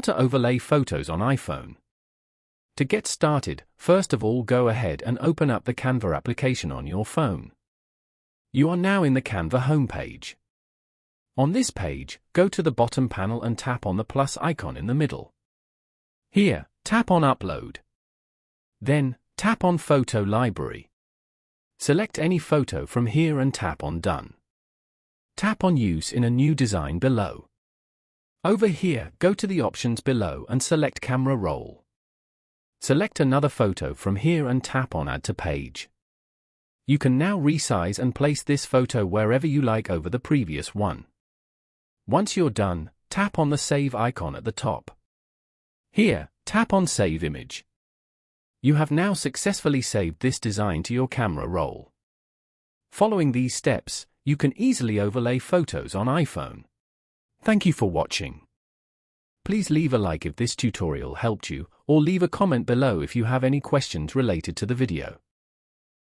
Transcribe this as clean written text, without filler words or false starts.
How to overlay photos on iPhone. To get started, first of all go ahead and open up the Canva application on your phone. You are now in the Canva homepage. On this page, go to the bottom panel and tap on the plus icon in the middle. Here, tap on Upload. Then, tap on Photo Library. Select any photo from here and tap on Done. Tap on Use in a new design below. Over here, go to the options below and select Camera Roll. Select another photo from here and tap on Add to Page. You can now resize and place this photo wherever you like over the previous one. Once you're done, tap on the Save icon at the top. Here, tap on Save Image. You have now successfully saved this design to your camera roll. Following these steps, you can easily overlay photos on iPhone. Thank you for watching. Please leave a like if this tutorial helped you, or leave a comment below if you have any questions related to the video.